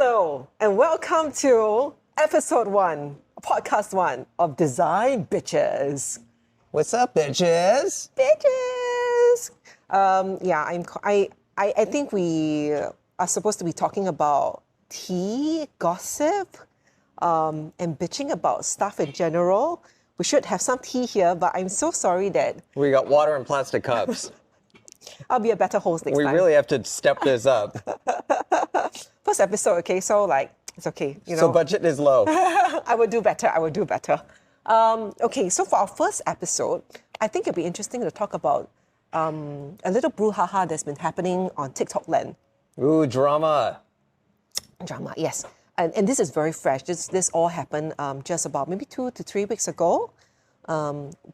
Hello, and welcome to episode 1, podcast 1 of Design Betches. What's up, bitches? Bitches! I think we are supposed to be talking about tea, gossip, and bitching about stuff in general. We should have some tea here, but I'm so sorry that We got water in plastic cups. I'll be a better host next We time. really have to step this up. First episode, okay, so it's okay, you know. So budget is low. I will do better. Okay, so for our first episode, I think it'd be interesting to talk about a little brouhaha that's been happening on TikTok land. Ooh, drama. Drama, yes. And this is very fresh. This all happened just about maybe 2 to 3 weeks ago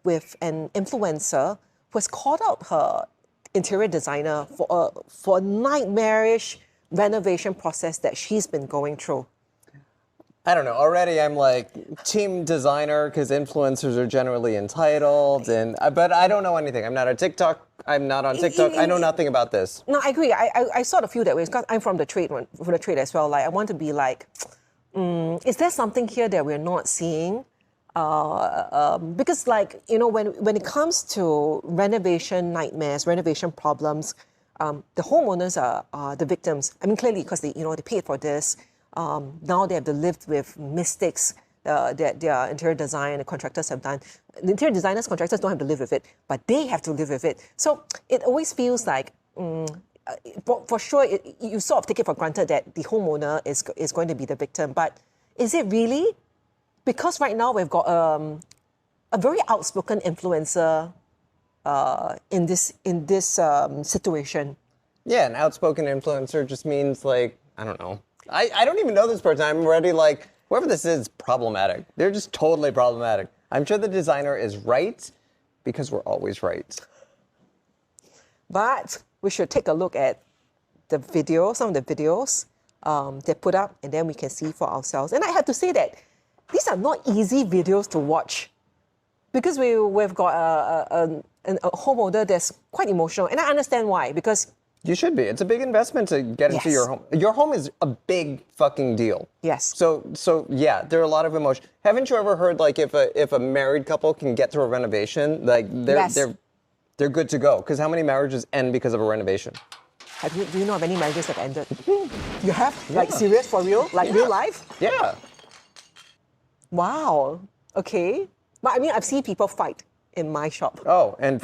with an influencer who has called out her interior designer for a nightmarish renovation process that she's been going through. I don't know. Already I'm like team designer because influencers are generally entitled, but I don't know anything. I'm not on TikTok. I know nothing about this. No, I agree. I sort of feel that way because I'm from the trade as well. Like I want to be like, is there something here that we're not seeing? Because like, you know, when it comes to renovation nightmares, renovation problems, the homeowners are the victims. I mean, clearly because they paid for this. Now they have to live with mistakes that their interior design and the contractors have done. The interior designers, contractors don't have to live with it, but they have to live with it. So it always feels like, for sure, you sort of take it for granted that the homeowner is going to be the victim. But is it really? Because right now we've got a very outspoken influencer in this situation. Yeah, an outspoken influencer just means like, I don't know. I don't even know this person. I'm already like, whoever this is problematic. They're just totally problematic. I'm sure the designer is right because we're always right. But we should take a look at some of the videos they put up, and then we can see for ourselves. And I have to say that these are not easy videos to watch because we've got a homeowner that's quite emotional, and I understand why. Because you should be. It's a big investment to get into your home. Your home is a big fucking deal. Yes. So yeah, there are a lot of emotion. Haven't you ever heard like if a married couple can get through a renovation, like they're good to go? Because how many marriages end because of a renovation? Do you know of any marriages that ended? You have? Yeah. Like serious for real? Like real life? Yeah. Wow. Okay. But I mean, I've seen people fight in my shop. Oh, and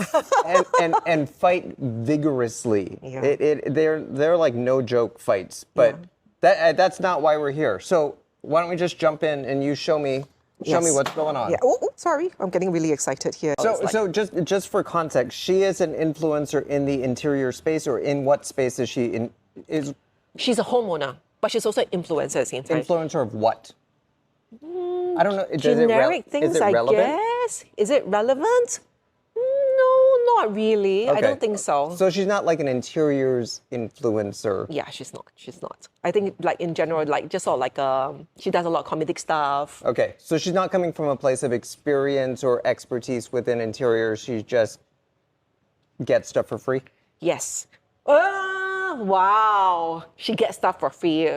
fight vigorously. Yeah. They're like no joke fights. But that's not why we're here. So why don't we just jump in and you show me what's going on? Yeah. Oh, sorry, I'm getting really excited here. So just for context, she is an influencer in the interior space, or in what space is she in? She's a homeowner, but she's also an influencer at the same time. Influencer of what? I don't know. Generic things, I guess. Is it relevant? No, not really. Okay. I don't think so. So she's not like an interiors influencer. Yeah, she's not. I think like in general, like just sort of like she does a lot of comedic stuff. Okay, so she's not coming from a place of experience or expertise within interiors. She just gets stuff for free? Yes. Wow. She gets stuff for free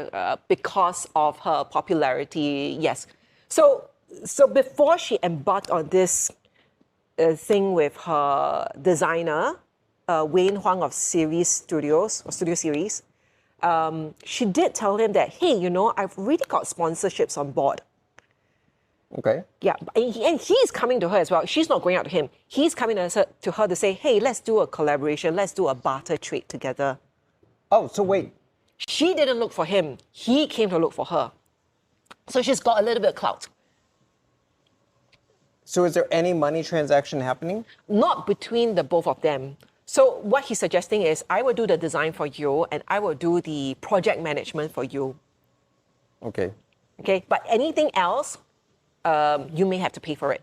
because of her popularity. Yes. So before she embarked on this thing with her designer, Wayne Huang of Siris Studios, or Studio Siris, she did tell him that, hey, I've really got sponsorships on board. Okay. Yeah, and he's coming to her as well. She's not going out to him. He's coming to her to say, hey, let's do a collaboration. Let's do a barter trade together. Oh, so wait. She didn't look for him. He came to look for her. So she's got a little bit of clout. So is there any money transaction happening? Not between the both of them. So what he's suggesting is I will do the design for you and I will do the project management for you. Okay. Okay, but anything else, you may have to pay for it.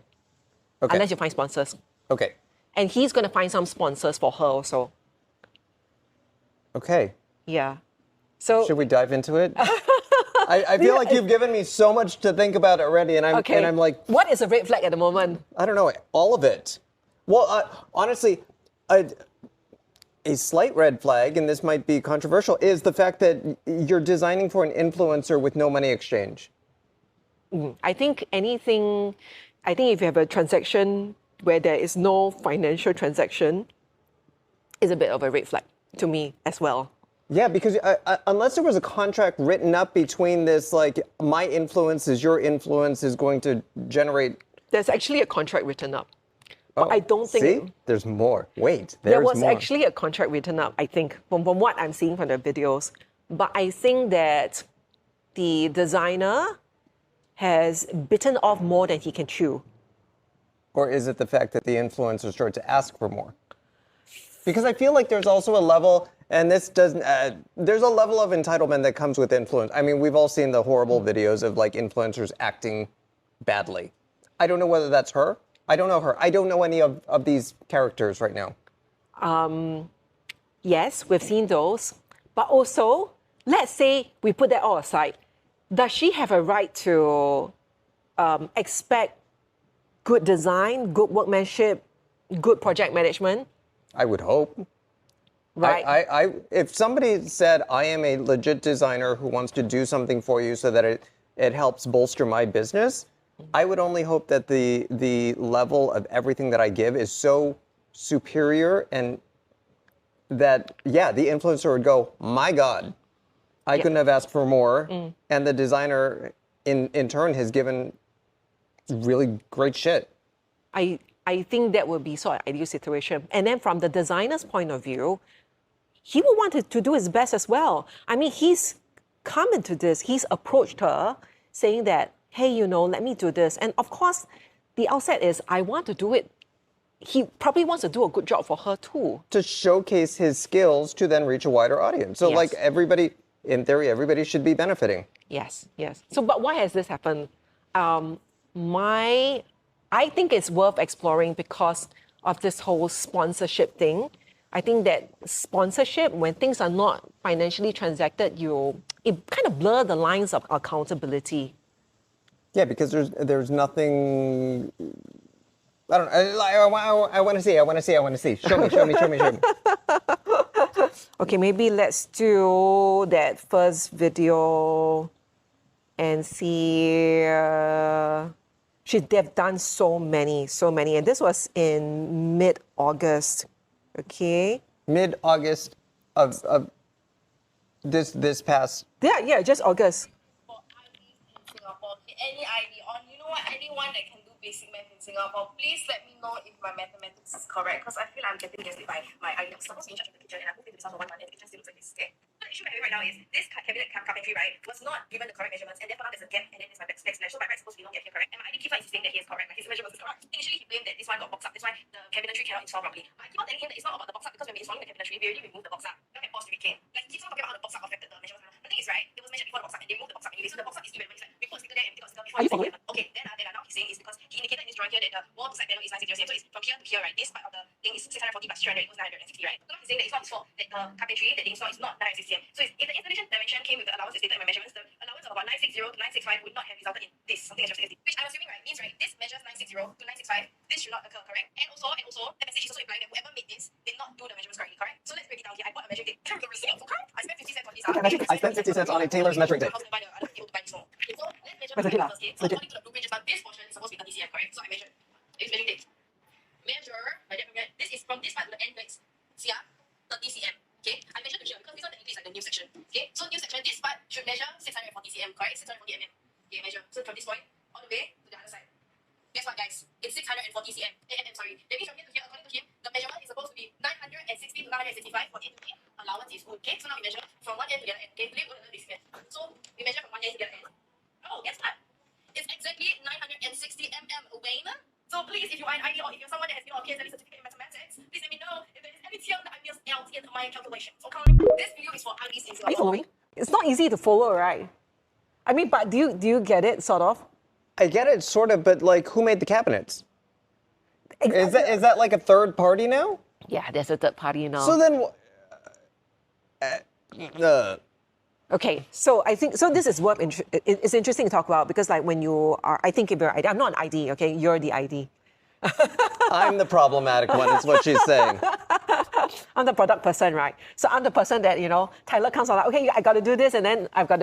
Okay. Unless you find sponsors. Okay. And he's going to find some sponsors for her also. Okay. Yeah. So should we dive into it? I feel like you've given me so much to think about already, and I'm like, what is a red flag at the moment? I don't know, all of it. Well, honestly, A slight red flag, and this might be controversial, is the fact that you're designing for an influencer with no money exchange. I think if you have a transaction where there is no financial transaction, is a bit of a red flag to me as well. Yeah, because unless there was a contract written up between this, like, my influence is your influence is going to generate. There's actually a contract written up. But I don't think. See? There's more. Wait, there there's was more. actually a contract written up, I think, from what I'm seeing from the videos. But I think that the designer has bitten off more than he can chew. Or is it the fact that the influencer started to ask for more? Because I feel like there's also a level, and this doesn't, there's a level of entitlement that comes with influence. I mean, we've all seen the horrible videos of like influencers acting badly. I don't know whether that's her. I don't know her. I don't know any of these characters right now. Yes, we've seen those. But also, let's say we put that all aside. Does she have a right to expect good design, good workmanship, good project management? I would hope. Right. If somebody said, I am a legit designer who wants to do something for you so that it helps bolster my business, I would only hope that the level of everything that I give is so superior and that, yeah, the influencer would go, my God, I couldn't have asked for more. And the designer, in turn, has given really great shit. I think that would be sort of ideal situation. And then from the designer's point of view, he would want to do his best as well. I mean, he's come into this, he's approached her saying that, hey, let me do this. And of course, the outset is, I want to do it. He probably wants to do a good job for her too. To showcase his skills to then reach a wider audience. So like everybody, in theory, everybody should be benefiting. Yes. So, but why has this happened? I think it's worth exploring because of this whole sponsorship thing. I think that sponsorship, when things are not financially transacted, it kind of blur the lines of accountability. Yeah, because there's nothing. I don't know. I want to see. Show me. Okay, maybe let's do that first video and see. They've done so many, and this was in mid-August. Okay. Mid-August of this past. Yeah, just August. For IDs in Singapore, any ID on anyone that can do basic math in Singapore, please let me know if my mathematics is correct, because I feel I'm getting gaslit by my ID. I'm supposed to be in charge of the kitchen, and I moved into this house for 1 month, and the kitchen still looks like this. Okay. So the issue we're having right now is this cabinet carpentry, right, was not given the correct measurements, and therefore now there's a gap, and then there's my backsplash. So by right supposed to be not getting correct, and my ID keeps on insisting that he is correct, like his measurements is correct. Initially he claimed that this one got boxed up, that's why the cabinetry cannot install properly. But I keep on telling him that it's not about the box up, because when we're installing the cabinetry, we already removed the box up. Now we pause to reclaim. Like he keeps on talking about how the box up affected the measurements. The thing is, right, it was measured before the box up, and they moved the box up anyway, so the box up is still relevant. It's like we put a sticker there and we take a sticker before. Are you following? Okay, then now he's saying is because he indicated in this drawing here that the wall to side panel is 960 cm, so it's from here to here, right? This part of the thing is 640 plus 300 equals 960, right? So now he's saying that it's not his fault that the carpentry that they installed is not 960 cm. So if the installation dimension came with the allowance stated in my measurements, the allowance of about 960 to 965 would not have resulted in this, something as which I'm assuming, right, means, right, this measures 960 to 965, this should not occur, correct? And also, the message is also implying that whoever made this did not do the measurements correctly, correct? So let's break it down here. I bought a measuring tape. Carry the receipt, okay? I spent 50 cents on this. I spent 50 cents on a tailor's measuring tape. I was going to buy this more. Okay, so let's measure the first case. So according to the blueprint just now, this portion is supposed to be 30 cm, correct? So I measured. It's measuring tape. Measure, this is from this part to the end legs. See, 30 cm. Okay, I measured to here because this one technically is like the new section. Okay, so new section, this part should measure 640 cm, correct? 640 mm. Okay, measure. So from this point all the way to the other side. Guess what, guys? It's 640 cm. Sorry. That means from here to here, according to him, the measurement is supposed to be 960 to 965 for it to be allowance is good. Okay, so now we measure from one end to the other end. Okay, we're going to this end. So we measure from one end to the other end. Oh, guess what? It's exactly 960 mm, Wayne. So please, if you are an ID or if you're someone that has been on PSLE certificate in mathematics, please let me know if there is any term that I missed out in my calculations. Okay, this video is for IDs in Singapore. Are you following? It's not easy to follow, right? I mean, but do you get it, sort of? I get it, sort of, but like, who made the cabinets? Is that like a third party now? Yeah, there's a third party now. So then, Okay, so I think this is worth. It's interesting to talk about because, like, when you are, I think if you're ID, I'm not an ID. Okay, you're the ID. I'm the problematic one. Is what she's saying. I'm the product person, right? So I'm the person that, Tyler comes on like, okay, I got to do this, and then I've got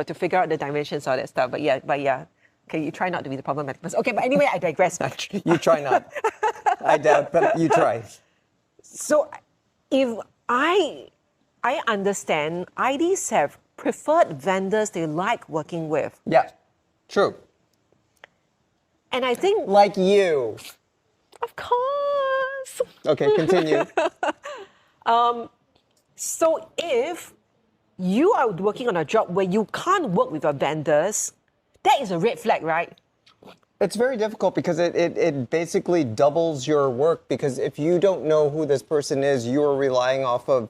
to figure out the dimensions, all that stuff. But yeah. Okay, you try not to be the problematic person. Okay, but anyway, I digress. You try not. I doubt, but you try. So if I understand, IDs have preferred vendors they like working with. Yeah, true. And I think... Like you. Of course. Okay, continue. So if you are working on a job where you can't work with your vendors, that is a red flag, right? It's very difficult because it basically doubles your work, because if you don't know who this person is, you are relying off of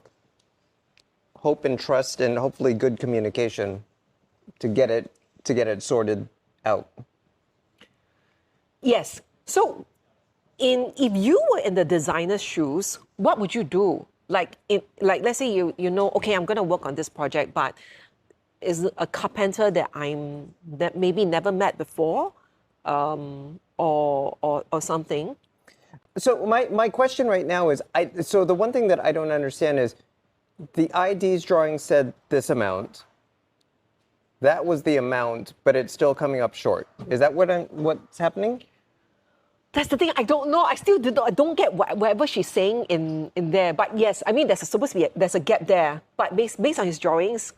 hope and trust and hopefully good communication to get it sorted out. Yes. So if you were in the designer's shoes, what would you do? Like let's say you know, okay, I'm going to work on this project, but is a carpenter that maybe never met before, or something. So my question right now is, so the one thing that I don't understand is, the ID's drawing said this amount. That was the amount, but it's still coming up short. Is that what's happening? That's the thing. I don't know. I still don't get whatever she's saying in there. But yes, I mean, there's a gap there. But based on his drawings,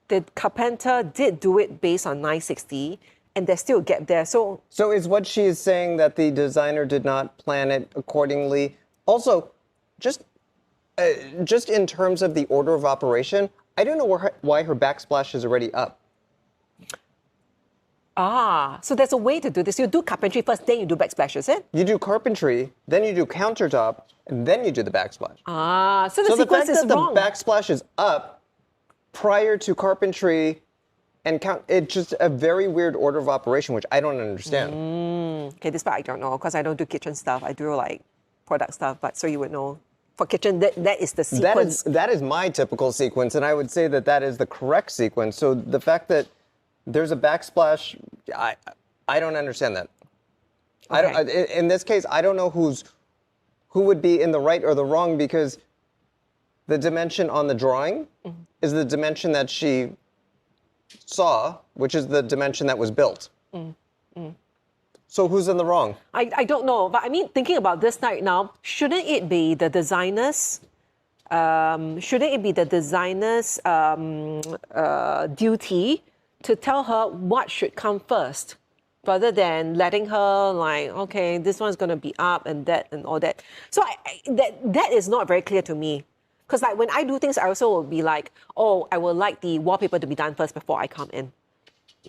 the carpenter did do it based on 960, and there's still a gap there. So is what she is saying that the designer did not plan it accordingly? Also, just in terms of the order of operation, I don't know why her backsplash is already up. So there's a way to do this. You do carpentry first, then you do backsplash, is it? You do carpentry, then you do countertop, and then you do the backsplash. So the sequence is wrong. The backsplash is up prior to carpentry and it's just a very weird order of operation, which I don't understand. Okay, this part I don't know, because I don't do kitchen stuff. I do like product stuff, but so you would know. For kitchen, that is the sequence. That is my typical sequence, and I would say that is the correct sequence. So the fact that there's a backsplash, I don't understand that. Okay. In this case, I don't know who would be in the right or the wrong, because the dimension on the drawing is the dimension that she saw, which is the dimension that was built. So who's in the wrong? I don't know, but I mean, thinking about this right now, shouldn't it be the designer's duty to tell her what should come first, rather than letting her like, okay, this one's going to be up and that and all that. So that is not very clear to me. Because like when I do things, I also will be like, oh, I would like the wallpaper to be done first before I come in.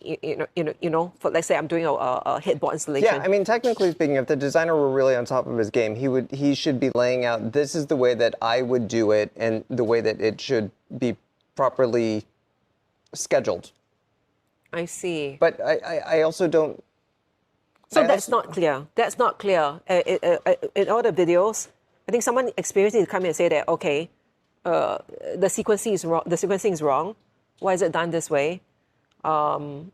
You know, for let's say I'm doing a headboard installation. Yeah, I mean, technically speaking, if the designer were really on top of his game, he should be laying out, this is the way that I would do it, and the way that it should be properly scheduled. I see. But I also don't. So that's not clear. That's not clear. In all the videos, I think someone experienced it to come in and say that, okay, the sequencing is wrong. The sequencing is wrong. Why is it done this way? And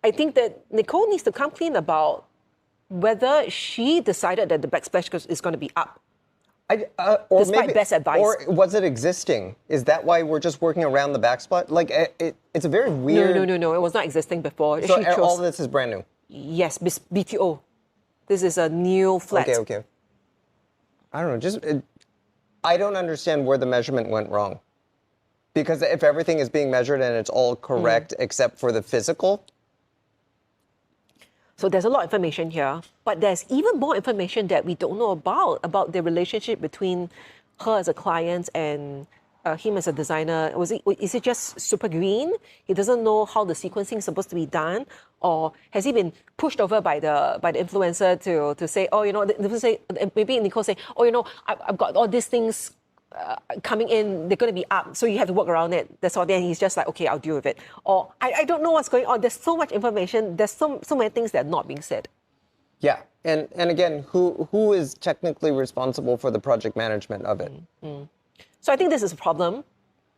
I think that Nicole needs to come clean about whether she decided that the backsplash is going to be up. Or despite maybe, best advice. Or was it existing? Is that why we're just working around the backsplash? Like, it's a very weird... No. It was not existing before. So all of this is brand new? Yes, BTO. This is a new flat. Okay. I don't know, I don't understand where the measurement went wrong. Because if everything is being measured and it's all correct except for the physical... So there's a lot of information here, but there's even more information that we don't know about the relationship between her as a client and him as a designer. Is it just super green? He doesn't know how the sequencing is supposed to be done, or has he been pushed over by the influencer to say, oh, you know, maybe Nicole say, oh, you know, I've got all these things coming in, they're going to be up, so you have to work around it. That's all. Then he's just like, okay, I'll deal with it. Or I don't know what's going on. There's so much information. There's so many things that are not being said. Yeah, and again, who is technically responsible for the project management of it? So I think this is a problem.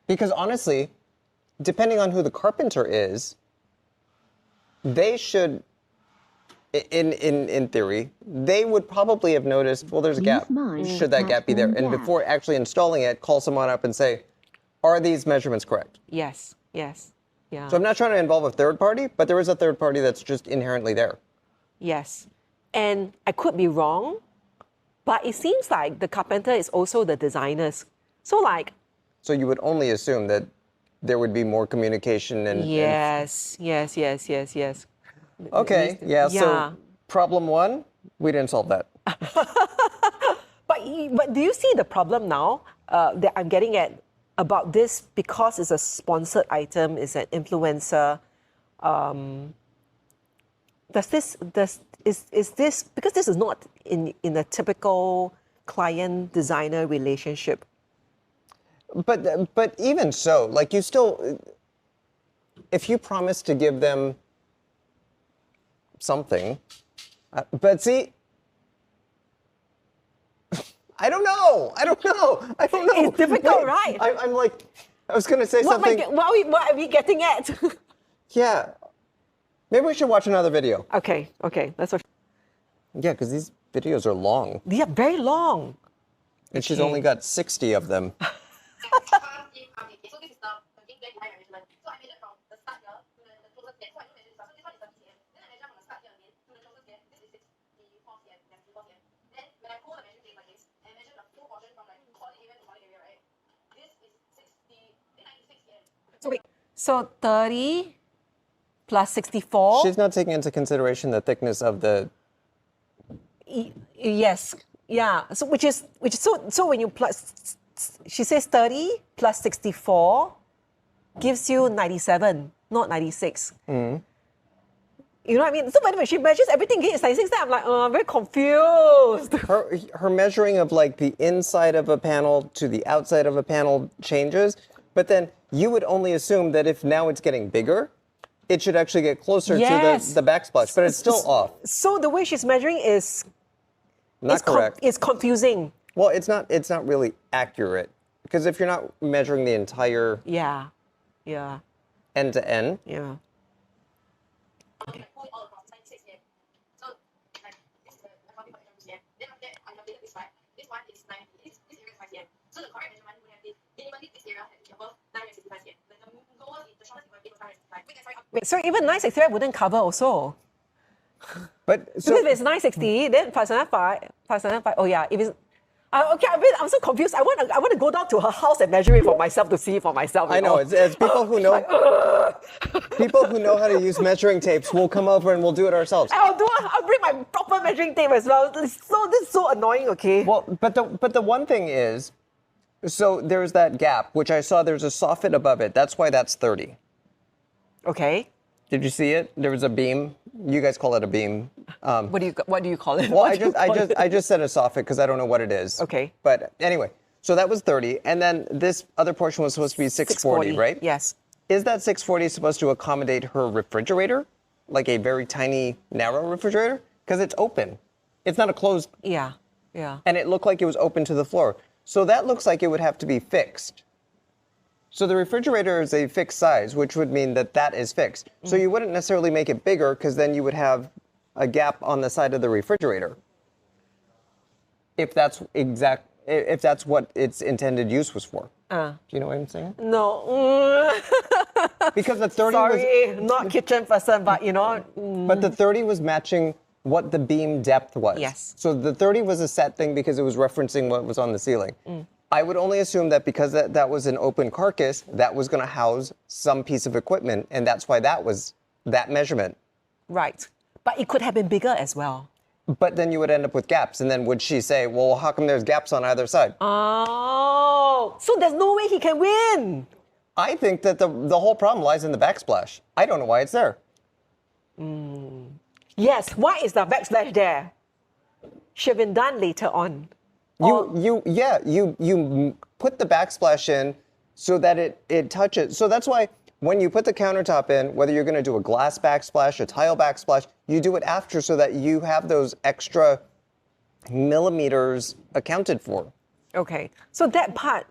Because honestly, depending on who the carpenter is, they should, in theory, they would probably have noticed, well, there's a gap. Should that gap be there? And before actually installing it, call someone up and say, are these measurements correct? Yes, yes, yeah. So I'm not trying to involve a third party, but there is a third party that's just inherently there. Yes. And I could be wrong, but it seems like the carpenter is also the designers. So like... So you would only assume that there would be more communication and... Yes. Okay, yeah, so problem one, we didn't solve that. But do you see the problem now that I'm getting at about this, because it's a sponsored item, it's an influencer? Is this because this is not in a typical client-designer relationship? But even so, like you still, if you promise to give them something, but see, I don't know. It's difficult, right? I'm like, I was gonna say something. What are we getting at? Yeah, maybe we should watch another video. Okay, that's what. Yeah, because these videos are long. They are very long. And she's only got 60 of them. So this is the gateway behind my measurement. So I measured from the start here to the closest gap. So I know measure this. So this one is 30 cm. Then I measure from the start here again to the closest gap. This is 64 cm. That's 64 cm. Then when I pull the measuring tape like this, I measure the full portion from like solid area to solid area, right? This is 96 cm. So wait, so 30 plus 64? She's not taking into consideration the thickness of the... Yes, yeah. So so when you plus, she says 30 plus 64 gives you 97, not 96. You know what I mean? So when she measures everything again, it's 96. Then I'm like, I'm very confused. Her measuring of like the inside of a panel to the outside of a panel changes, but then you would only assume that if now it's getting bigger, it should actually get closer to the backsplash, but it's still off. So the way she's measuring is not correct. It's confusing. Well, it's not really accurate, because if you're not measuring the entire Yeah. end to end, Yeah. Okay. Pull it all across. It's 96 cm. So like this is the accounting for 2 cm. Then after that, I calculated this one. This one is 9. This area is 5 cm. So the correct measurement would have been minimally this area has to be above 965 cm. The lowest, the shortest it would be 965. Wait, sorry. Wait, so even 963 wouldn't cover also. but So if it's 960, then 575. Oh yeah, if it's okay, I'm so confused. I want to go down to her house and measure it for myself to see it for myself. I know, it's people who know people who know how to use measuring tapes will come over and we'll do it ourselves. I'll bring my proper measuring tape as well. This is so annoying. Okay. Well, but the one thing is, so there's that gap, which I saw there's a soffit above it. That's why that's 30. Okay. Did you see it? There was a beam. You guys call it a beam. What do you call it? Well, I just said a soffit because I don't know what it is. Okay. But anyway, so that was 30, and then this other portion was supposed to be 640, right? Yes. Is that 640 supposed to accommodate her refrigerator, like a very tiny, narrow refrigerator? Because it's open. It's not a closed. Yeah. And it looked like it was open to the floor. So that looks like it would have to be fixed. So the refrigerator is a fixed size, which would mean that that is fixed. So you wouldn't necessarily make it bigger, because then you would have a gap on the side of the refrigerator. If that's what its intended use was for. Do you know what I'm saying? No. Because the 30 Sorry, not kitchen person, but you know. But the 30 was matching what the beam depth was. Yes. So the 30 was a set thing because it was referencing what was on the ceiling. I would only assume that because that was an open carcass, that was going to house some piece of equipment, and that's why that was that measurement. Right. But it could have been bigger as well. But then you would end up with gaps, and then would she say, well, how come there's gaps on either side? Oh, so there's no way he can win. I think that the whole problem lies in the backsplash. I don't know why it's there. Yes, why is the backslash there? Should have been done later on. You put the backsplash in so that it touches. So that's why when you put the countertop in, whether you're going to do a glass backsplash, a tile backsplash, you do it after so that you have those extra millimeters accounted for. Okay, so that part,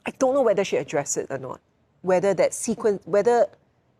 I don't know whether she addressed it or not. Whether the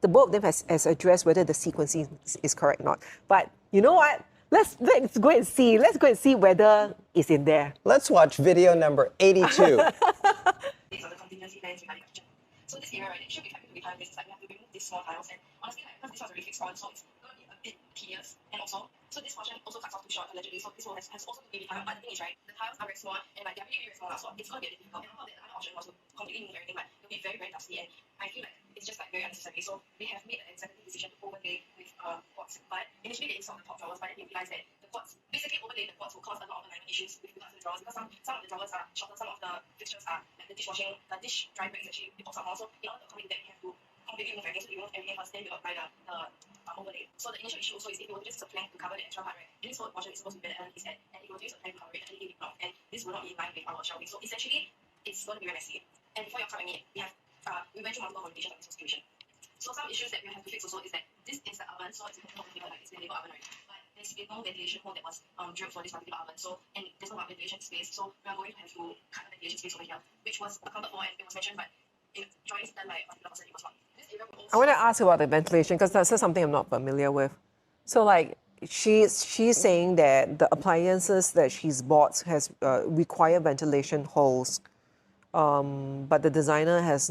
both of them has addressed whether the sequencing is correct or not. But You know what? Let's go and see. Let's go and see whether it's in there. Let's watch video number 82. These are the contingency plans regarding the kitchen. So this area, right, it should be happy to be time is like we have to remove these small tiles, and honestly, like, because this was already fixed on, so it's going to be a bit tedious. And also, so this portion also cuts off too short allegedly, so this one has also to be refined. But the thing is, right, the tiles are very small, and like they're really, very small now, so it's going to be a bit difficult. And on top of that, another option was to completely remove everything, but it'll be very, very dusty, and I feel like it's just like very unnecessary. So we have made an executive decision to overlay with quartz. But initially they installed the top drawers, but then we realized that the quartz, basically overlaying the quartz will cause a lot of alignment issues with regards to the drawers, because some of the drawers are shorter, some of the fixtures are like the dishwashing, the dish drying rack is actually a bit more. So in order to accommodate that, we have to completely remove everything. So we remove everything first, then we apply the overlay. So the initial issue also is if you were to just use a plank to cover the extra part, right, and this whole portion is supposed to be better than this head, and if you were to use a plank to cover it, actually it will not, and this will not be in line with our shelving. So essentially, it's going to be very messy. And before your coming in, we went through multiple modifications of this configuration. So some issues that we have to fix also is that this is the oven, so it's not like it's been labeled oven, right? But there's been no ventilation hole that was drilled for this particular oven, so and there's no ventilation space, so we are going to have to cut the ventilation space over here, which was accounted for and it was mentioned, but in drawings done by a particular person, it was not. This area will also I want to ask about the ventilation because that's something I'm not familiar with. So like she's saying that the appliances that she's bought has require ventilation holes, but the designer has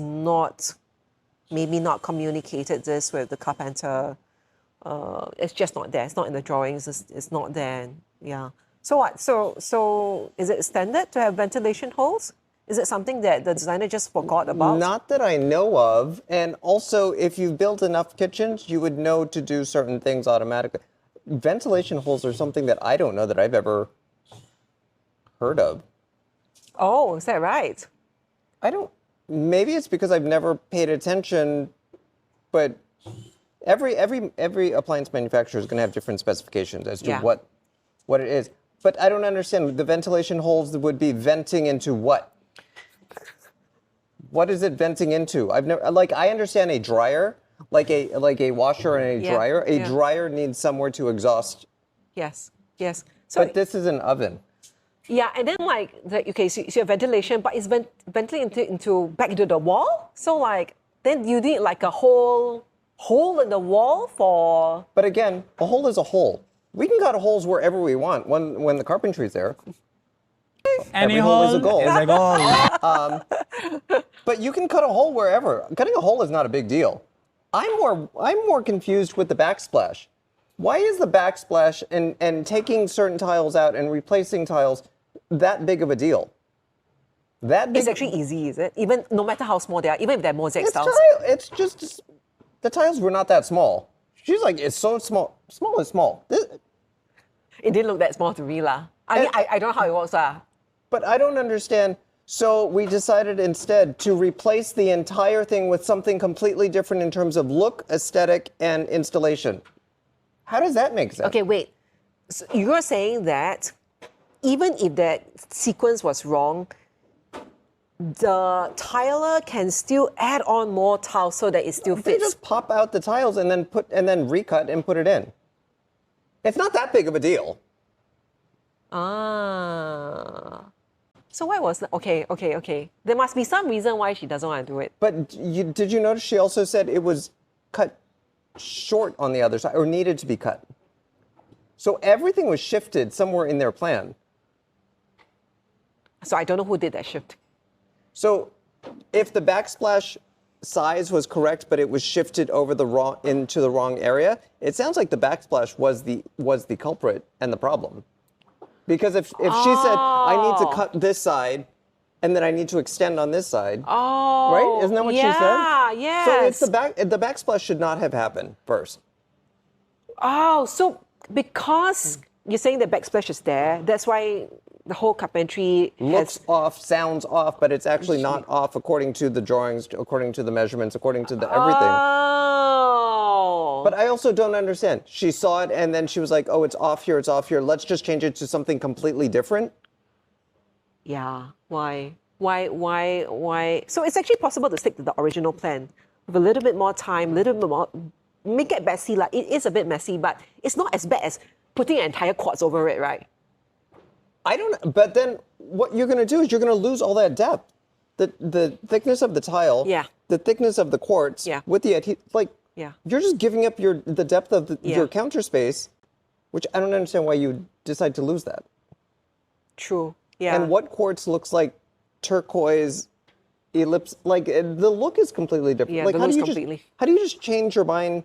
maybe not communicated this with the carpenter. It's just not there. It's not in the drawings. It's not there. Yeah. So what? So is it standard to have ventilation holes? Is it something that the designer just forgot about? Not that I know of. And also, if you've built enough kitchens, you would know to do certain things automatically. Ventilation holes are something that I don't know that I've ever heard of. Oh, is that right? I don't. Maybe it's because I've never paid attention, but every appliance manufacturer is going to have different specifications as to what it is. But I don't understand. The ventilation holes would be venting into what? What is it venting into? I've never I understand a dryer, like a washer and a dryer. A dryer needs somewhere to exhaust. Yes. So but this is an oven. Yeah, and then so you have ventilation, but it's ventilating into back into the wall. So then you need like a hole in the wall for. But again, a hole is a hole. We can cut holes wherever we want when the carpentry's there. Any Every hole is a goal. is a goal. But you can cut a hole wherever. Cutting a hole is not a big deal. I'm more confused with the backsplash. Why is the backsplash and taking certain tiles out and replacing tiles that big of a deal? It's actually easy, is it? Even no matter how small they are, even if they're mosaic styles. It's just the tiles were not that small. She's like, it's so small. Small is small. It didn't look that small to me, lah. I don't know how it works, lah. But I don't understand. So we decided instead to replace the entire thing with something completely different in terms of look, aesthetic, and installation. How does that make sense? Okay, wait. So you're saying that even if that sequence was wrong, the tiler can still add on more tiles so that it still fits. They just pop out the tiles and then recut and put it in. It's not that big of a deal. So why was that? Okay. There must be some reason why she doesn't want to do it. But did you notice she also said it was cut short on the other side, or needed to be cut? So everything was shifted somewhere in their plan. So I don't know who did that shift. So if the backsplash size was correct, but it was shifted over into the wrong area, it sounds like the backsplash was the culprit and the problem. Because if she said, I need to cut this side, and then I need to extend on this side, right? Isn't that what she said? Yeah, yes. So it's the backsplash should not have happened first. Oh, so because you're saying the backsplash is there, that's why the whole carpentry Looks off, sounds off, but it's actually not off according to the drawings, according to the measurements, according to the everything. Oh. But I also don't understand. She saw it and then she was like, oh, it's off here, it's off here. Let's just change it to something completely different. Yeah, why? So it's actually possible to stick to the original plan with a little bit more time, a little bit more, make it messy. Like it is a bit messy, but it's not as bad as putting an entire quartz over it, right? I don't, but then what you're going to do is you're going to lose all that depth. The thickness of the tile, the thickness of the quartz, with the you're just giving up the depth of your counter space which I don't understand why you decide to lose that. True. Yeah. And what quartz looks like turquoise, ellipse? Like the look is completely different. Yeah, like the how do look's you completely. how do you just change your mind?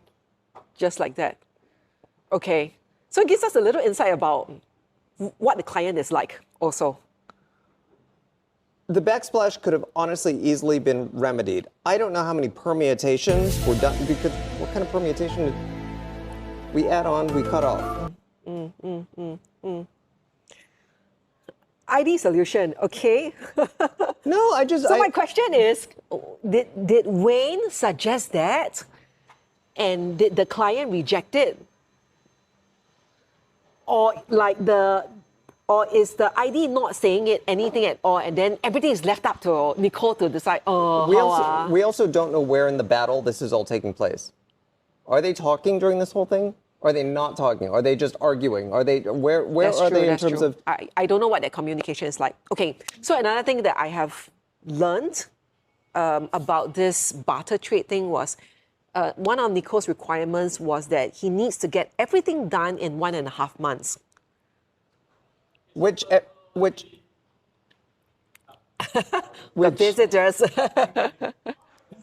Just like that. Okay. So it gives us a little insight about what the client is like also. The backsplash could have honestly easily been remedied. I don't know how many permutations were done because what kind of permutation did we add on, we cut off? ID solution, okay? No, I just So my question is, did Wayne suggest that? And did the client reject it? Or is the ID not saying it anything at all, and then everything is left up to Nicole to decide? we also don't know where in the battle this is all taking place. Are they talking during this whole thing? Are they not talking? Are they just arguing? Are they where That's are true, they in that's terms true. of? I don't know what their communication is like. Okay, so another thing that I have learned about this barter trade thing was one of Nicole's requirements was that he needs to get everything done in 1.5 months. Which The visitors.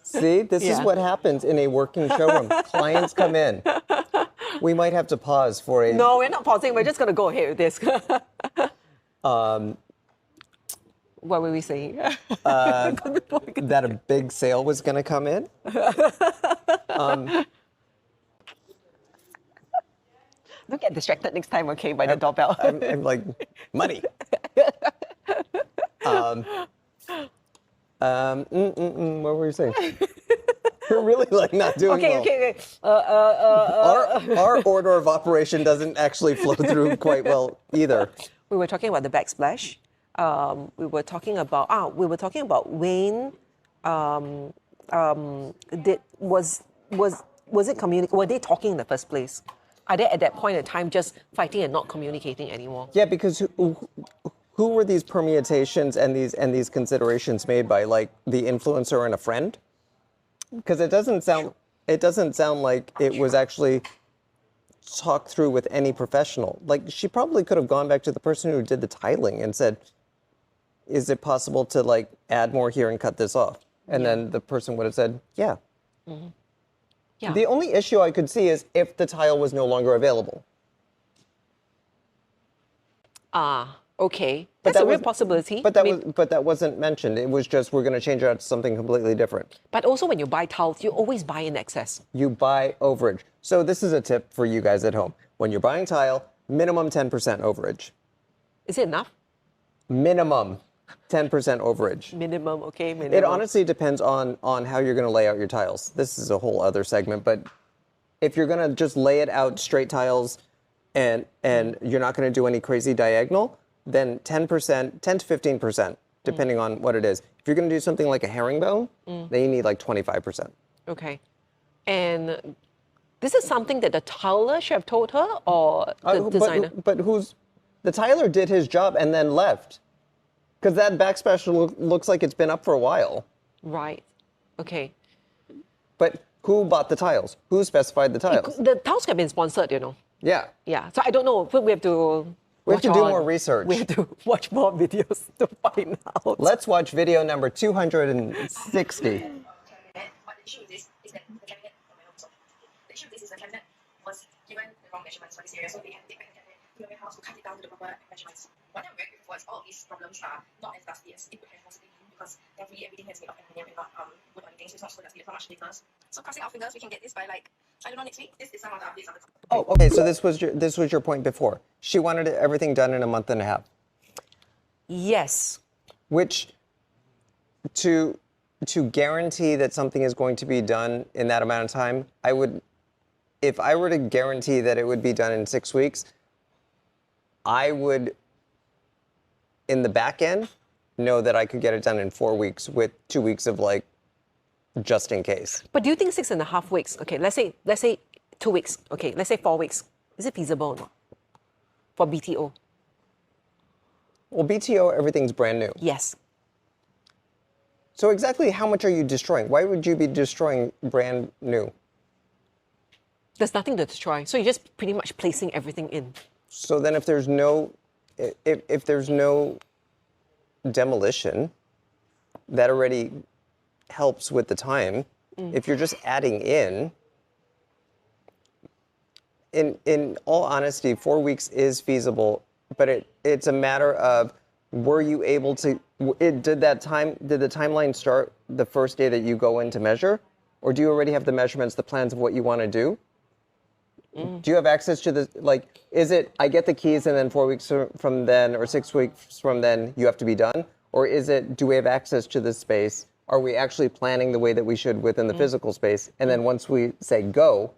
see, this is Yeah. what happens in a working showroom. Clients come in. We might have to pause for a. No, we're not pausing. We're just going to go ahead with this. What were we saying? That a big sale was going to come in. Don't get distracted next time, okay, by the doorbell. I'm like, money. What were you saying? We're really like not doing well. Okay. Our order of operation doesn't actually flow through quite well either. We were talking about the backsplash. We were talking about Wayne. Was it were they talking in the first place? Are they at that point in time just fighting and not communicating anymore? Yeah, because who were these permutations and these considerations made by, like, the influencer and a friend? Because it doesn't sound like it was actually talked through with any professional. Like, she probably could have gone back to the person who did the tiling and said, is it possible to, like, add more here and cut this off? And then the person would have said, yeah. Mm-hmm. Yeah. The only issue I could see is if the tile was no longer available. Okay. But That's a that real was- possibility. But that wasn't mentioned. It was just we're going to change it out to something completely different. But also when you buy tiles, you always buy in excess. You buy overage. So this is a tip for you guys at home. When you're buying tile, minimum 10% overage. Is it enough? Minimum 10% overage. Minimum, okay, minimum. It honestly depends on how you're going to lay out your tiles. This is a whole other segment, but if you're going to just lay it out straight tiles and you're not going to do any crazy diagonal, then 10%, 10 to 15%, depending on what it is. If you're going to do something like a herringbone, then you need like 25%. Okay. And this is something that the tiler should have told her or the designer? But the tiler did his job and then left. Because that backsplash looks like it's been up for a while. Right. Okay. But who bought the tiles? Who specified the tiles? The tiles have been sponsored, you know. Yeah. Yeah. So I don't know. We have to. We have to watch do on. more research. We have to watch more videos to find out. Let's watch video number 260. But the issue with this is that the cabinet, the issue with this is the cabinet was given the wrong measurements for this area, so they had to take back the cabinet to the warehouse to cut it down to the proper measurements. One thing I'm very grateful for is all of these problems are not as dusty as it would have possibly been because thankfully everything has made of aluminium and not wood or anything, so it's not so dusty, it's not much glitters. So crossing our fingers, we can get this by like, I don't know, next week. This is some of the updates on the top. Oh, okay. So this was your point before. She wanted everything done in a month and a half. Yes. Which, to guarantee that something is going to be done in that amount of time, if I were to guarantee that it would be done in 6 weeks, I would, in the back end, know that I could get it done in 4 weeks with 2 weeks of like, just in case. But do you think 6.5 weeks? Okay, let's say 2 weeks. Okay, let's say 4 weeks. Is it feasible or not for BTO? Well, BTO, everything's brand new. Yes. So exactly how much are you destroying? Why would you be destroying brand new? There's nothing to destroy. So you're just pretty much placing everything in. So then if there's no demolition, that already helps with the time. If you're just adding in all honesty, 4 weeks is feasible, but it's a matter of, were you able to, did the timeline start the first day that you go in to measure? Or do you already have the measurements, the plans of what you want to do? Do you have access to the, like, is it, I get the keys and then 4 weeks from then, or 6 weeks from then, you have to be done? Or is it, do we have access to this space? Are we actually planning the way that we should within the physical space? And then once we say go,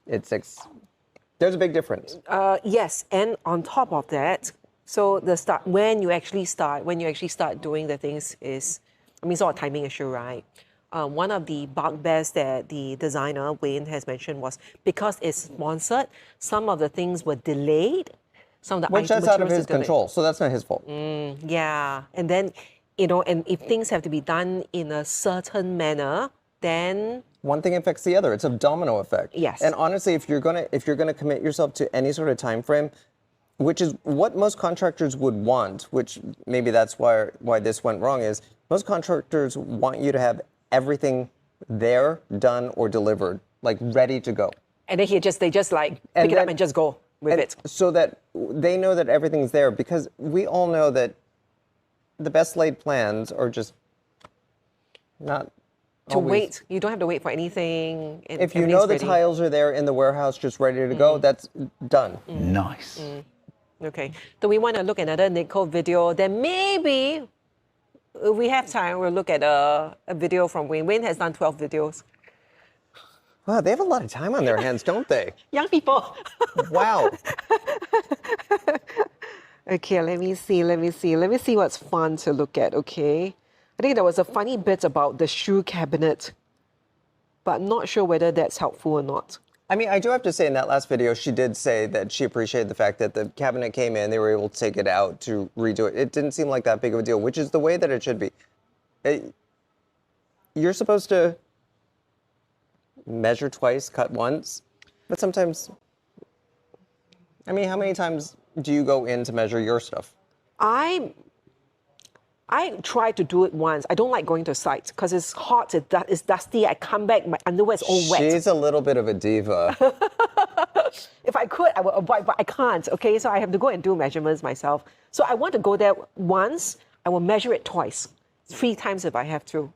it's there's a big difference. Yes, and on top of that, so the start, when you actually start doing the things is, I mean, it's all a timing issue, right? One of the bugbears that the designer, Wayne, has mentioned was because it's sponsored, some of the things were delayed. Some of the Which that's out of his control, so that's not his fault. Yeah, and then, you know, and if things have to be done in a certain manner, then One thing affects the other. It's a domino effect. Yes. And honestly, if you're gonna commit yourself to any sort of time frame, which is what most contractors would want, which maybe that's why this went wrong, is most contractors want you to have everything there, done, or delivered, like ready to go. and then they just like pick it up and just go with it. So that they know that everything's there, because we all know that the best laid plans are just not To always. wait, you don't have to wait for anything. And If you know the everything's ready. tiles are there in the warehouse just ready to go, that's done. Nice. Okay. Do we want to look at another Nicole video? Then maybe if we have time, we'll look at a video from Wayne. Wayne has done 12 videos. Wow, they have a lot of time on their hands, don't they? Young people. Wow. Okay, let me see what's fun to look at, okay? I think there was a funny bit about the shoe cabinet, but I'm not sure whether that's helpful or not. I mean, I do have to say in that last video, she did say that she appreciated the fact that the cabinet came in, they were able to take it out to redo it. It didn't seem like that big of a deal, which is the way that it should be. You're supposed to measure twice, cut once, but sometimes, I mean, how many times do you go in to measure your stuff? I tried to do it once. I don't like going to sites because it's hot, it's dusty. I come back, my underwear is all wet. She's a little bit of a diva. If I could, I would avoid, but I can't, okay? So I have to go and do measurements myself. So I want to go there once, I will measure it twice, 3 times if I have to.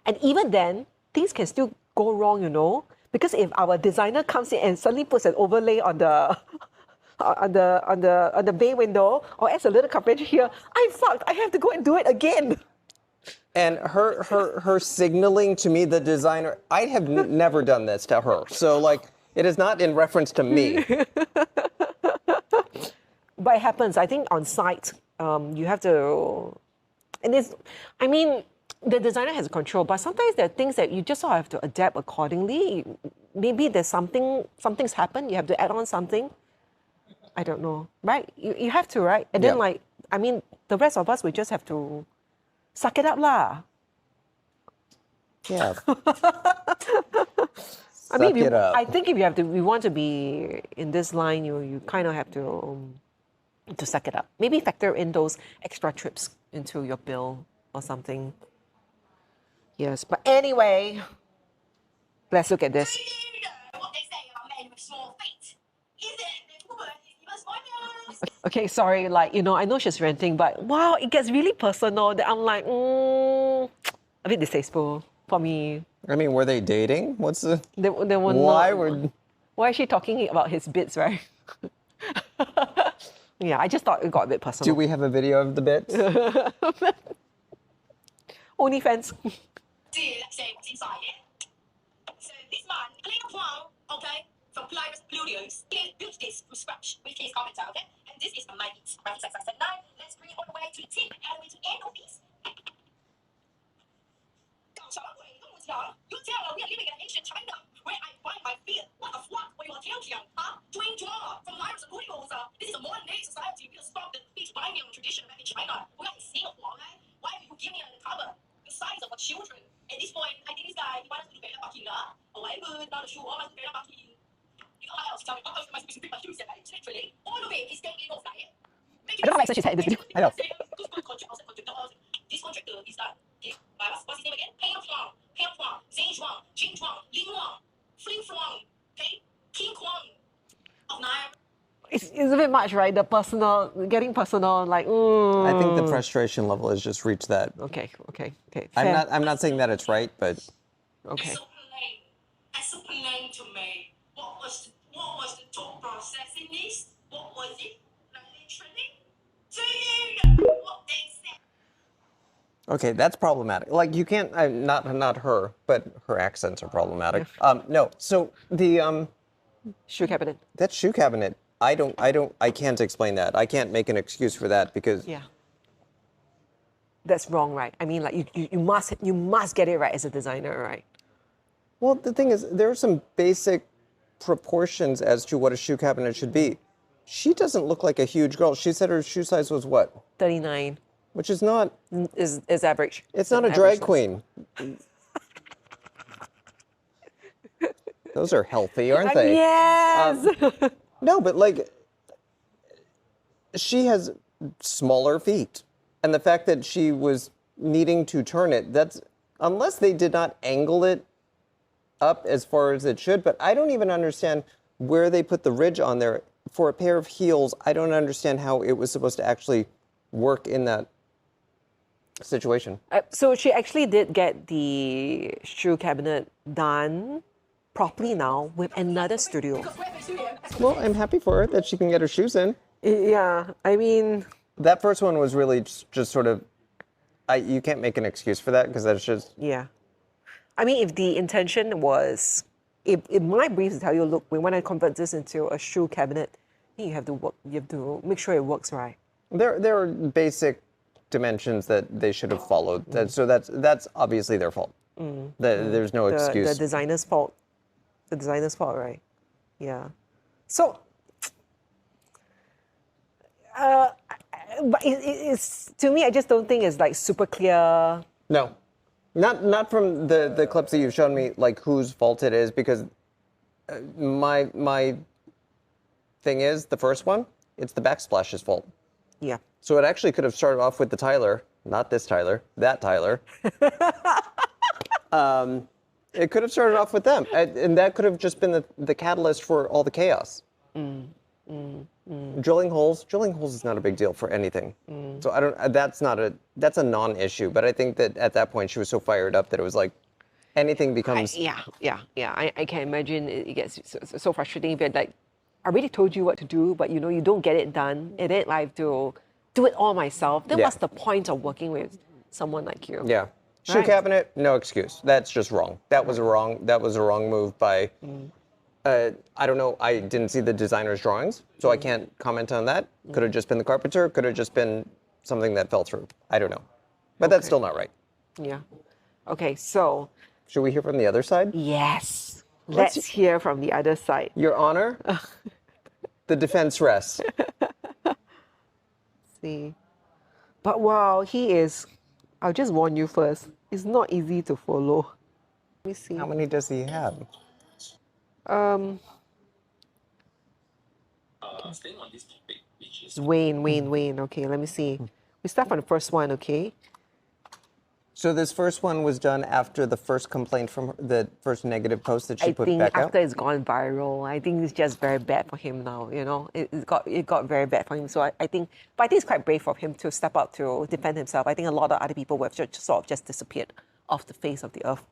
And even then, things can still go wrong, you know? Because if our designer comes in and suddenly puts an overlay on the on the bay window or adds a little carpet here, I'm fucked. I have to go and do it again. And her signaling to me, the designer, I have never done this to her. So, like, it is not in reference to me. But it happens. I think on site, you have to, and it's, I mean, the designer has control, but sometimes there are things that you just sort of have to adapt accordingly. Maybe there's something's happened, you have to add on something. I don't know, right? You have to, right? And then, Yeah. like, I mean, the rest of us, we just have to suck it up lah. Yeah. I mean, Suck it up. I think if we want to be in this line, you kind of have to suck it up. Maybe factor in those extra trips into your bill or something. Yes, but anyway, let's look at this. Do you know what they say about men with small feet? Is it that woman is even smaller? Okay, sorry, like, you know, I know she's ranting, but wow, it gets really personal that I'm like, a bit distasteful for me. I mean, were they dating? What's the... They were Why not, would... Why is she talking about his bits, right? Yeah, I just thought it got a bit personal. Do we have a video of the bits? OnlyFans. Let's say what's inside it. So this man, clean up wow, okay, from Pliers Studios, he built this from scratch with his carpenter, okay? And this is a magnet, right? Like I said, now let's bring it all the way to the tip and all the way to the end of this. You tell her we are living in ancient China, where I find my fear. What the fuck were you telling, huh? Doing draw from Lyra's Studios. This is a modern day society. We are stop the beach binding tradition back in China. We are in Singapore, okay? Why are you giving me the cover? The size of our children. At this point, I think this guy, he wants to do better parking, whatever, not sure, wants to do better parking. Literally, all of it is getting in off diet. I don't know how much she's had in this video. I know. This contractor is that. Okay, what's his name again? Peng Huang, Peng Huang, Zheng Chuang, Jing Chuang, Ling Wang, Fling Fluang, okay, King Kwang of Nile. It's a bit much, right? The personal, getting personal, like, I think the frustration level has just reached that. Okay. Fair. I'm not saying that it's right, but Okay. Explain to me what was the thought process in this? What was it? Like literally? Do you know what they said? okay, that's problematic. Like you can't, not her, but her accents are problematic. No, so the Shoe cabinet. that shoe cabinet, I can't explain that. I can't make an excuse for that because Yeah. That's wrong, right? I mean, like you must get it right as a designer, right? well, the thing is, there are some basic proportions as to what a shoe cabinet should be. She doesn't look like a huge girl. She said her shoe size was what? 39 Which is not, is average. it's not a Average drag size. queen. Those are healthy, aren't they? Yes. No, but like, she has smaller feet. And the fact that she was needing to turn it, that's, unless they did not angle it up as far as it should, but I don't even understand where they put the ridge on there. For a pair of heels, I don't understand how it was supposed to actually work in that situation. So she actually did get the shoe cabinet done properly now with another studio. Well, I'm happy for her that she can get her shoes in. Yeah, I mean, That first one was really just sort of, you can't make an excuse for that because that's just, yeah. I mean, if the intention was, if my briefs tell you, look, we want to convert this into a shoe cabinet, then you have to make sure it works right. there are basic dimensions that they should have followed. So that's obviously their fault. There's no excuse. The designer's fault. The designer's fault, right? Yeah. So, but it's to me, I just don't think it's like super clear. No, not from the clips that you've shown me, like whose fault it is, because my thing is the first one, it's the backsplash's fault. Yeah. So it actually could have started off with the Tyler, not this Tyler, that Tyler. It could have started off with them, and that could have just been the catalyst for all the chaos. Drilling holes is not a big deal for anything. So I don't. That's a non-issue. But I think that at that point she was so fired up that it was like anything becomes. Yeah. I can imagine it gets so frustrating if you're like, I already told you what to do, but you don't get it done, and then I have to do it all myself. Then Yeah. what's the point of working with someone like you? Yeah. Shoe Right. cabinet, no excuse. That's just wrong. That was a wrong move by. I don't know. I didn't see the designer's drawings, so I can't comment on that. Could have just been the carpenter. Could have just been something that fell through. I don't know. But that's still not right. Yeah. Okay, so Should we hear from the other side? yes, let's hear from the other side. Your Honor, the defense rests. See, but wow, he is. I'll just warn you first. It's not easy to follow. Let me see. How many does he have? Staying on this topic, which is Wayne. Okay, let me see. We start from the first one, okay? So this first one was done after the first complaint from the first negative post that she I put think back after out. it's gone viral, I think it's just very bad for him now. It got very bad for him. So I think it's quite brave of him to step out to defend himself. I think a lot of other people would have sort of just disappeared off the face of the earth.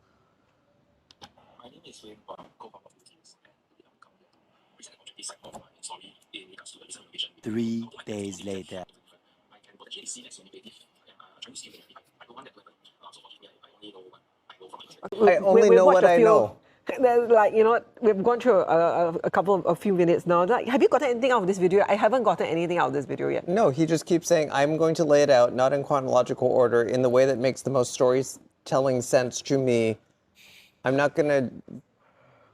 my name is Wayne Huang, co-founder of the teams and the outcome recently contract this side of my story in regards to the design renovation. 3 days later. I can potentially see that's negative and trying to see if I don't want that to happen. So fortunately, I only know what I know from my perspective. I only know what I know. Like, we've gone through a few minutes now. Like, have you gotten anything out of this video? I haven't gotten anything out of this video yet. No, he just keeps saying, I'm going to lay it out, not in chronological order, in the way that makes the most storytelling sense to me. I'm not going to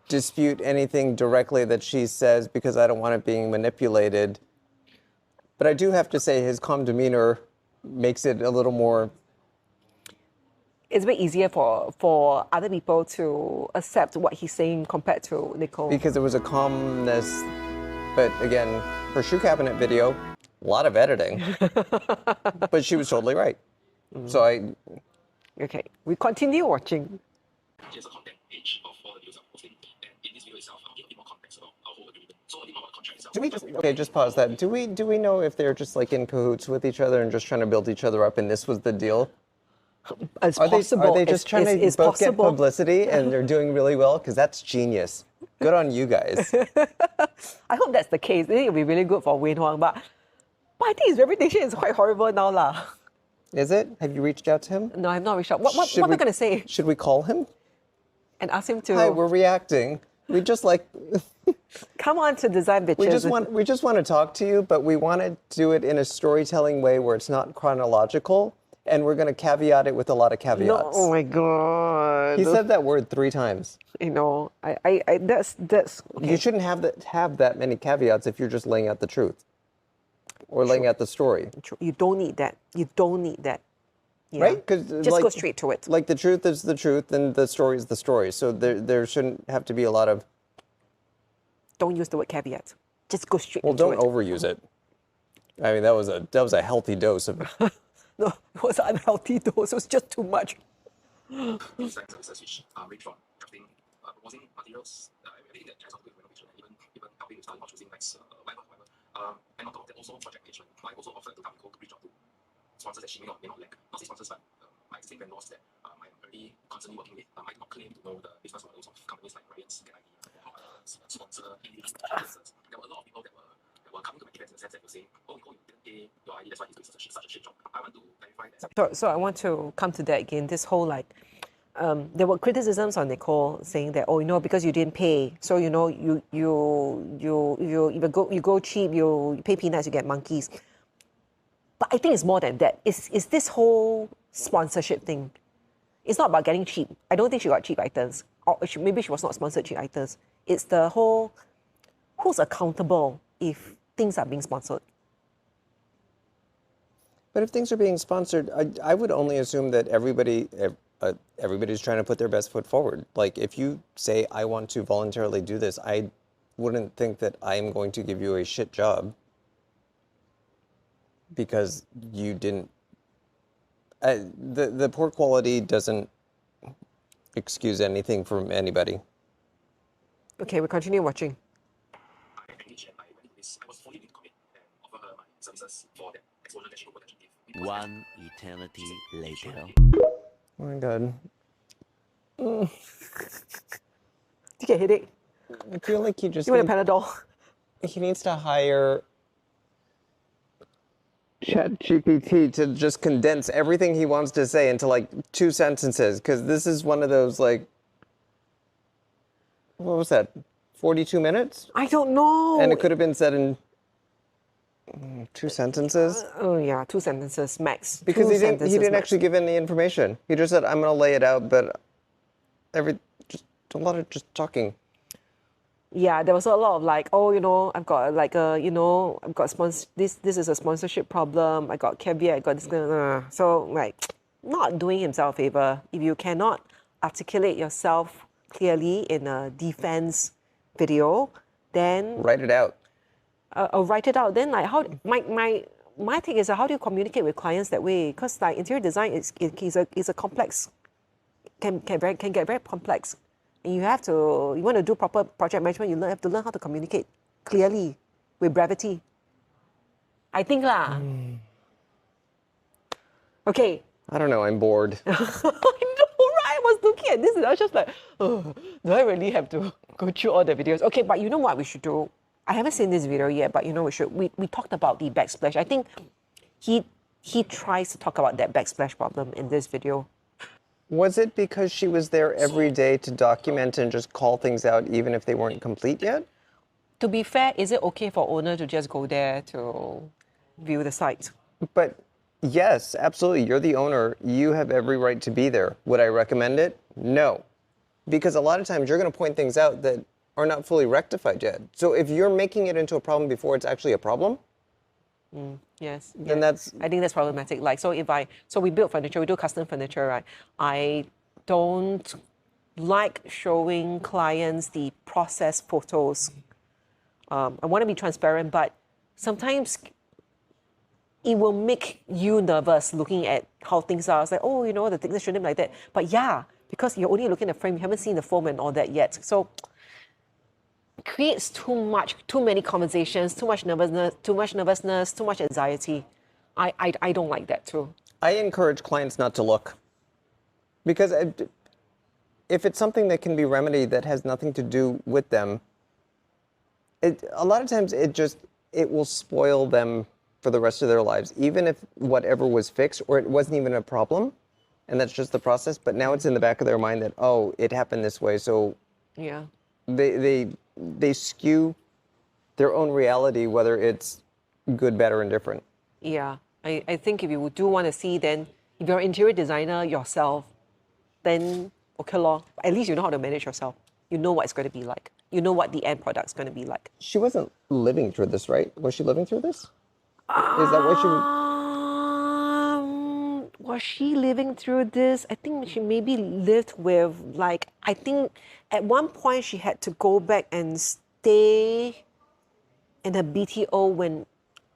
dispute anything directly that she says because I don't want it being manipulated. But I do have to say his calm demeanor makes it a little more it's a bit easier for other people to accept what he's saying compared to Nicole. Because it was a calmness, but again, her shoe cabinet video, a lot of editing. But she was totally right. So Okay, we continue watching. Here's a content page of all the videos I'm posting, and in this video itself, I'll give a bit more context about our whole agreement. So a bit more about the contract itself. do we just okay? Just pause that. Do we know if they're just like in cahoots with each other and just trying to build each other up, and this was the deal? It's Are possible. they just trying to it's both get possible. publicity and they're doing really well? Because that's genius. Good on you guys. I hope that's the case. I think it'll be really good for Wayne Huang, but I think his reputation is quite horrible now, lah. Is it? Have you reached out to him? No, I've not reached out. What am I going to say? Should we call him? And ask him to Hi, we're reacting. We just like come on to Design Betches. we just want to talk to you, but we want to do it in a storytelling way where it's not chronological, and we're going to caveat it with a lot of caveats. No, oh my god. He said that word 3 times. You know, that's okay. You shouldn't have that many caveats if you're just laying out the truth or laying out the story. You don't need that. You don't need that. Yeah. Right? Because just go straight to it. Like the truth is the truth, and the story is the story. So there shouldn't have to be a lot of. Don't use the word caveat. Just go straight. Well, into don't it. overuse it. I mean, that was a healthy dose of. No, it was an unhealthy dose. It was just too much. Design services which range from drafting, proposing materials, everything that carries out with renovation, and even helping with styling or choosing lights, whatever. And on top of that, also project management. I also offered to help Nicole to reach out to sponsors that she may not lack. Not say sponsors, but my existing vendors that I'm already constantly working with. I might not claim to know the business models of companies like Ryan's, Get ID, or others, sponsor businesses. There were a lot of people that were coming to my events in the sense that were saying, "Oh, Nicole, you didn't pay your ID, that's why he's doing such a shit job." I want to clarify that. So I want to come to that again. This whole there were criticisms on Nicole saying that, oh, you know, because you didn't pay, so you know, you go cheap, you pay peanuts, you get monkeys. But I think it's more than that. It's this whole sponsorship thing. It's not about getting cheap. I don't think she got cheap items, or maybe she was not sponsored cheap items. It's the whole who's accountable if things are being sponsored. But if things are being sponsored, I would only assume that everybody's trying to put their best foot forward. Like, if you say, I want to voluntarily do this, I wouldn't think that I'm going to give you a shit job because you didn't. The poor quality doesn't excuse anything from anybody. Okay, we continue watching. I engaged and I went into this. I was fully willing to commit and offer her my services for that exposure that she could potentially give. One eternity later. Oh my God. Do you get a headache? I feel like You want a Panadol? he needs to hire ChatGPT to just condense everything he wants to say into like 2 sentences, because this is one of those like, what was that, 42 minutes? I don't know. And it could have been said in 2 sentences. Oh yeah, 2 sentences max. Because Two he didn't sentences max. actually give any information. He just said, I'm going to lay it out, but just a lot of just talking. Yeah, there was a lot of like, oh, you know, I've got like I've got this is a sponsorship problem. I got caveat, I got this. So like, not doing himself a favor. If you cannot articulate yourself clearly in a defense video, then Write it out. write it out. Then like how my thing is how do you communicate with clients that way? Because like interior design is a complex, can get very complex. And you want to do proper project management, you have to learn how to communicate clearly with brevity. I think lah. Okay. I don't know, I'm bored. I know, right? I was looking at this and I was just like, oh, do I really have to go through all the videos? Okay, but you know what we should do? I haven't seen this video yet, but you know we talked about the backsplash. I think he tries to talk about that backsplash problem in this video. Was it because she was there every day to document and just call things out even if they weren't complete yet? To be fair, is it okay for owner to just go there to view the site? But yes, absolutely. You're the owner. You have every right to be there. Would I recommend it? No. Because a lot of times you're going to point things out that are not fully rectified yet. So if you're making it into a problem before it's actually a problem, Yes. then yes. I think that's problematic. Like, so we build furniture, we do custom furniture, right? I don't like showing clients the process photos. I want to be transparent, but sometimes it will make you nervous looking at how things are. It's like, oh, the thickness shouldn't be like that. But yeah, because you're only looking at the frame, you haven't seen the foam and all that yet. So it creates too many conversations, too much nervousness, too much anxiety. I don't like that too. I encourage clients not to look. Because if it's something that can be remedied that has nothing to do with them, a lot of times it will spoil them for the rest of their lives, even if whatever was fixed or it wasn't even a problem, and that's just the process. But now it's in the back of their mind that, oh, it happened this way, so Yeah. they skew their own reality, whether it's good, bad, or indifferent. Yeah. I think if you do want to see, then if you're an interior designer yourself, then okay lor. At least you know how to manage yourself. You know what it's going to be like. You know what the end product's going to be like. She wasn't living through this, right? Was she living through this? Is that what she... Was she living through this? I think she maybe lived with, like, I think at one point she had to go back and stay in a BTO when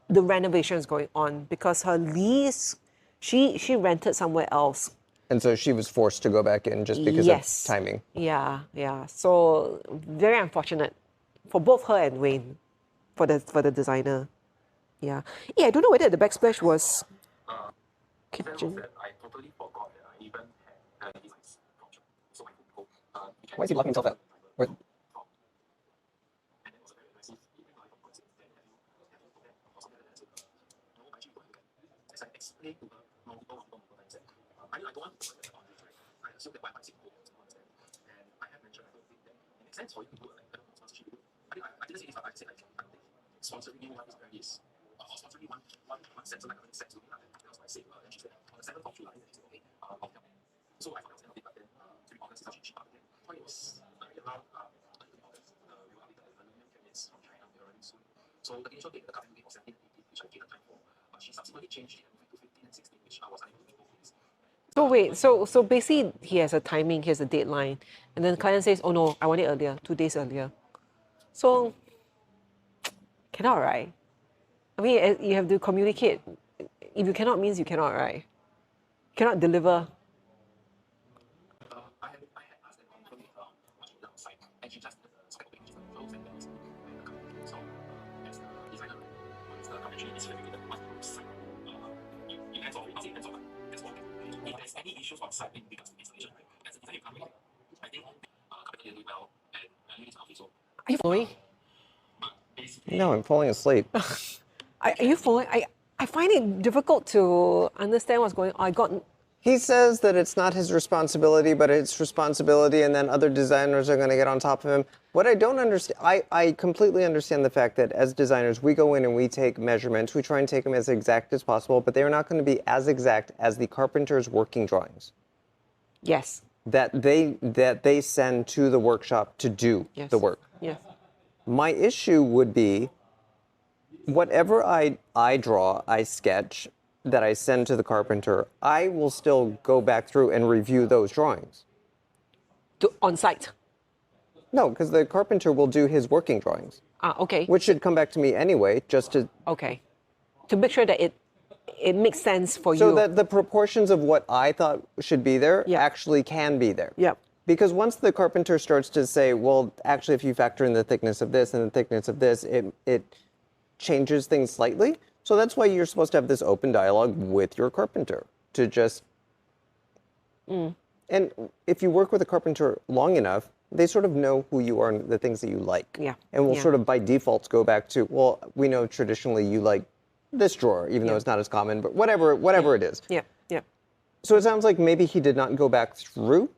the renovation is going on because her lease, she rented somewhere else. And so she was forced to go back in just because of timing. Yeah. So very unfortunate for both her and Wayne, for the designer. Yeah. I don't know whether the backsplash was kitchen. I totally forgot that I even had designs project. So I could go. Why is he locking himself out? Where- And then also very aggressive. Even though I don't consider that having or something like that. No, actually, you have to as I explained to her multiple times that I don't want to put that on this, right? I assume that Wi-Fi is important to understand. And I have mentioned I don't think that it makes sense for you to do like sponsorship. I didn't say this, but I said I don't think sponsoring me one is very is. Or sponsoring me one sensor like 100 cents to me. That was my say. And she said on the 7th of July, she said, okay, I'll tell you. So I thought that was the end of it, but then 3 August is how she parted it. It was around August. We were updated the aluminum cabinets from China. They were running soon. So the initial date, the current date was 17 and 18, which I gave the time for. But she subsequently changed it and moved it to 15 and 16, which I was unable to make both days. So wait, so basically he has a timing, he has a deadline, and then the client says, oh no, I want it earlier, 2 days earlier. So cannot, right? I mean, you have to communicate. If you cannot, means you cannot, right? You cannot deliver. I had asked them confirm with her what she did outside, and she just did the socket opening, which is the close and then the cover. So as the designer, once the convention is regulated, once the site, you hands off, I'll say hands off, that's all. If there's any issues on site in regards to installation, right, as a designer, you can't really, I think carpenter did really well, and you need to outfit, so. Are you following? But basically, No, I'm falling asleep. Are you following? I find it difficult to understand what's going on. He says that it's not his responsibility, but it's responsibility, and then other designers are going to get on top of him. What I don't understand, I completely understand the fact that as designers, we go in and we take measurements. We try and take them as exact as possible, but they are not going to be as exact as the carpenter's working drawings Yes. that they send to the workshop to do Yes. the work. Yes. My issue would be whatever I draw, I sketch, that I send to the carpenter, I will still go back through and review those drawings. On site. No, because the carpenter will do his working drawings, Okay. which should come back to me anyway, just to... Okay. To make sure that it makes sense for you. So that the proportions of what I thought should be there Yeah. actually can be there. Yeah. Because once the carpenter starts to say, well, actually, if you factor in the thickness of this and the thickness of this, it changes things slightly. So that's why you're supposed to have this open dialogue with your carpenter to just... And if you work with a carpenter long enough, they sort of know who you are and the things that you like. Yeah. And will Yeah. sort of by default go back to, well, we know traditionally you like this drawer, even though it's not as common, but whatever it is. Yeah. Yeah. So it sounds like maybe he did not go back through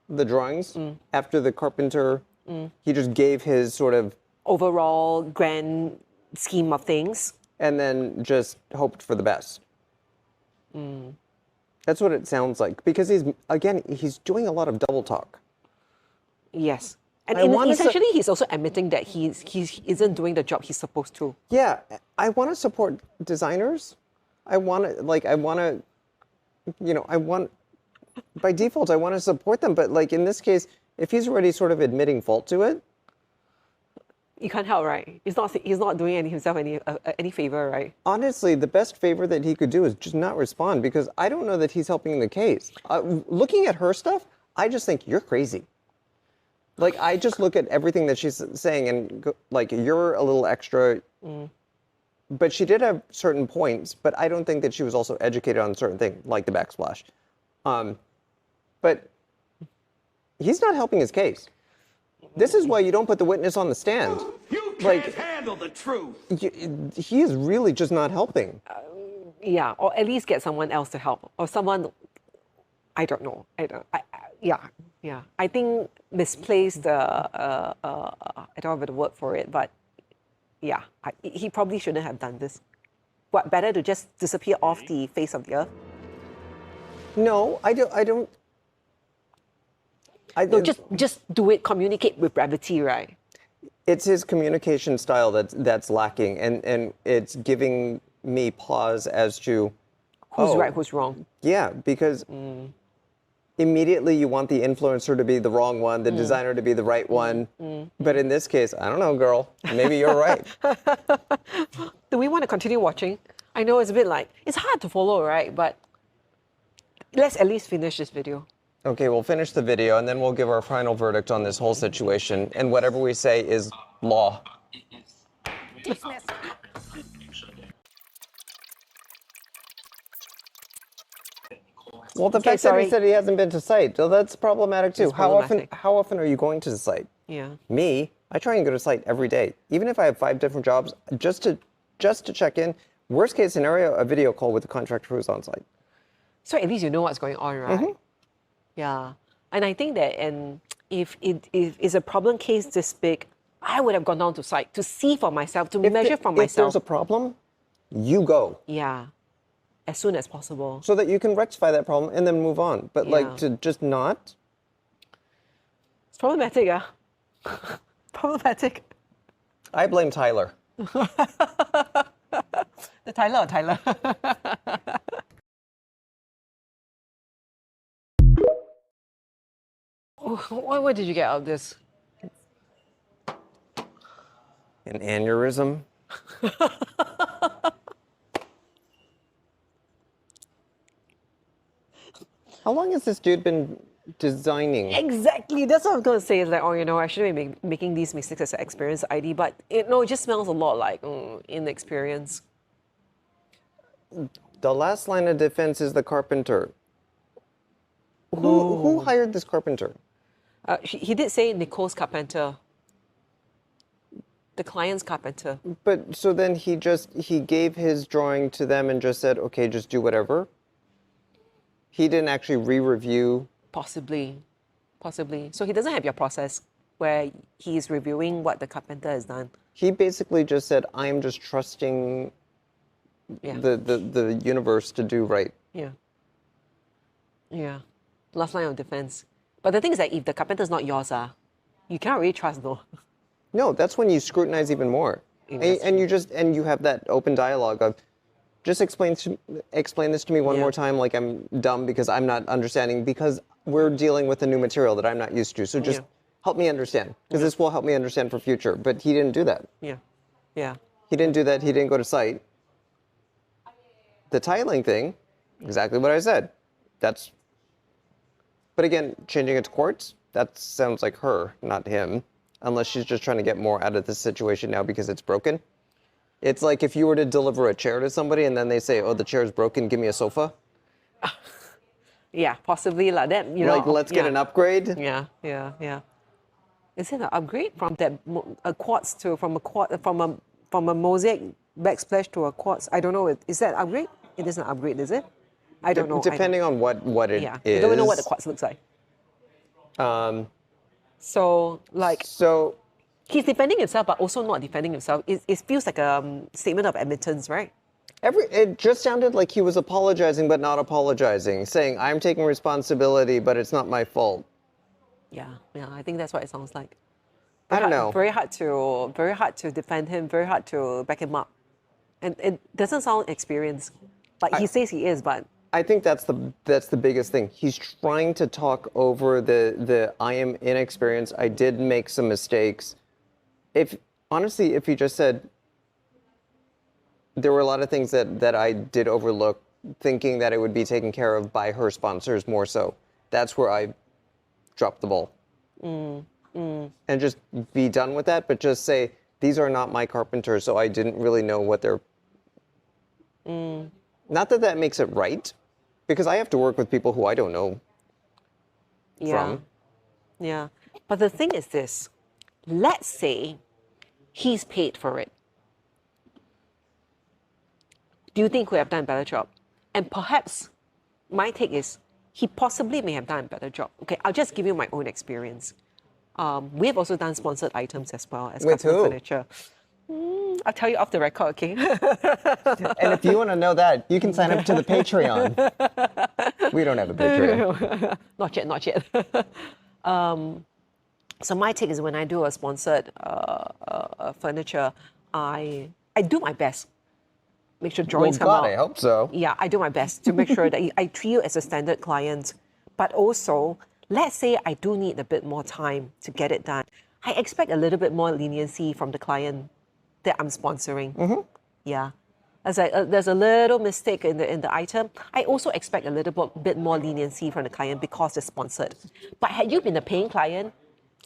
the drawings after the carpenter. He just gave his sort of... Overall grand scheme of things. And then just hoped for the best. That's what it sounds like. Because he's doing a lot of double talk. Yes. And I wanna essentially, he's also admitting that he isn't doing the job he's supposed to. Yeah, I want to support designers. I want to, by default, I want to support them. But like in this case, if he's already sort of admitting fault to it, You can't help, right? He's not doing himself any favor, right? honestly, the best favor that he could do is just not respond because I don't know that he's helping the case. Looking at her stuff, I just think you're crazy. Like, I just look at everything that she's saying and go, like, you're a little extra. But she did have certain points, but I don't think that she was also educated on certain things, like the backsplash. But he's not helping his case. This is why you don't put the witness on the stand. You can't handle the truth. He is really just not helping. Yeah, or at least get someone else to help, or someone. I don't know. Yeah. I think misplaced. I don't have the word for it, but yeah, he probably shouldn't have done this. What, better to just disappear off the face of the earth? No, I don't. No, just do it. Communicate with brevity, right? It's his communication style that's lacking, and it's giving me pause as to Who's right, who's wrong. Yeah, because immediately you want the influencer to be the wrong one, the designer to be the right one. But in this case, I don't know, girl. Maybe you're right. Do we want to continue watching? I know it's a bit like, it's hard to follow, right? But let's at least finish this video. Okay, we'll finish the video and then we'll give our final verdict on this whole situation. And whatever we say is law. Well, the fact that he said he hasn't been to site, so that's problematic too. How often are you going to the site? Yeah. Me, I try and go to site every day. Even if I have 5 different jobs, just to check in. Worst case scenario, a video call with the contractor who's on site. So at least you know what's going on, right? Yeah. And I think that if it's a problem case this big, I would have gone down to site to see for myself, to measure for myself. If there's a problem, you go. Yeah. As soon as possible. So that you can rectify that problem and then move on. But like to just not. It's problematic, yeah. Problematic. I blame Tyler. The Tyler or Tyler? What did you get out of this? An aneurysm. How long has this dude been designing? Exactly. That's what I was going to say. It's like, oh, I shouldn't be making these mistakes as an experienced ID, but it just smells a lot like inexperience. The last line of defense is the carpenter. Who hired this carpenter? He did say Nicole's carpenter. The client's carpenter. But so then he gave his drawing to them and just said, okay, just do whatever. He didn't actually re-review. Possibly. So he doesn't have your process where he's reviewing what the carpenter has done. He basically just said, I'm just trusting the universe to do right. Yeah. Last line of defense. But the thing is that if the carpenter's not yours, you can't really trust, though. No, that's when you scrutinize even more. And you have that open dialogue of, just explain this to me one more time like I'm dumb because I'm not understanding, because we're dealing with a new material that I'm not used to. So just help me understand, because this will help me understand for future. But he didn't do that. Yeah. He didn't do that. He didn't go to site. The tiling thing, exactly what I said. But again, changing it to quartz, that sounds like her, not him. Unless she's just trying to get more out of this situation now because it's broken. It's like if you were to deliver a chair to somebody and then they say, oh, the chair's broken, give me a sofa. Yeah, possibly like that. Like, let's get an upgrade. Yeah. Is it an upgrade from a quartz to from a mosaic backsplash to a quartz? I don't know. Is that an upgrade? It is an upgrade, is it? I don't know. Depending on what it is. I don't even know what the quartz looks like. So he's defending himself, but also not defending himself. It feels like a statement of admittance, right? It just sounded like he was apologizing, but not apologizing, saying, I'm taking responsibility, but it's not my fault. Yeah, I think that's what it sounds like. I don't know. Very hard to defend him. Very hard to back him up, and it doesn't sound experienced. Like he says he is, but I think that's the biggest thing. He's trying to talk over the I am inexperienced. I did make some mistakes. If he just said there were a lot of things that I did overlook, thinking that it would be taken care of by her sponsors more so. That's where I dropped the ball. And just be done with that, but just say, these are not my carpenters, so I didn't really know what they're... Not that that makes it right, because I have to work with people who I don't know from. Yeah. But the thing is this, let's say he's paid for it. Do you think he would have done a better job? And perhaps my take is he possibly may have done a better job. Okay, I'll just give you my own experience. We have also done sponsored items as well as With custom who? furniture. I'll tell you off the record, okay? And if you want to know that, you can sign up to the Patreon. We don't have a Patreon. Not yet. So my take is when I do a sponsored furniture, I do my best. Make sure drawings come out. I hope so. Yeah, I do my best to make sure that I treat you as a standard client. But also, let's say I do need a bit more time to get it done. I expect a little bit more leniency from the client that I'm sponsoring. Yeah. As there's a little mistake in the item, I also expect a little bit more leniency from the client because it's sponsored. But had you been a paying client,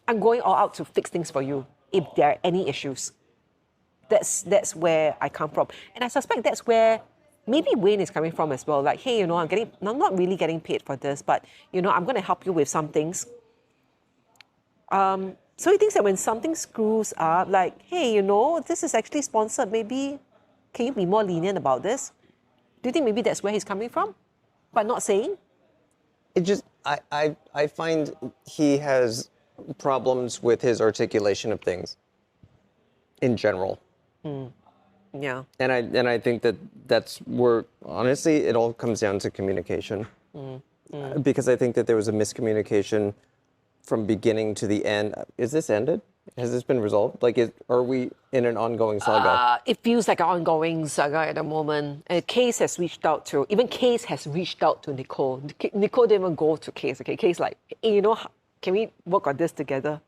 I'm going all out to fix things for you if there are any issues. That's where I come from. And I suspect that's where maybe Wayne is coming from as well. Like, hey, I'm not really getting paid for this, but I'm going to help you with some things. So he thinks that when something screws up, like, hey, this is actually sponsored, maybe can you be more lenient about this? Do you think maybe that's where he's coming from, but not saying? It just, I find he has problems with his articulation of things in general. Yeah. And I think that's where, honestly, it all comes down to communication. Because I think that there was a miscommunication from beginning to the end. Is this ended? Has this been resolved? Like, are we in an ongoing saga? It feels like an ongoing saga at the moment. And Case has reached out to Nicole. Nicole didn't even go to Case. Okay, Case like, hey, can we work on this together?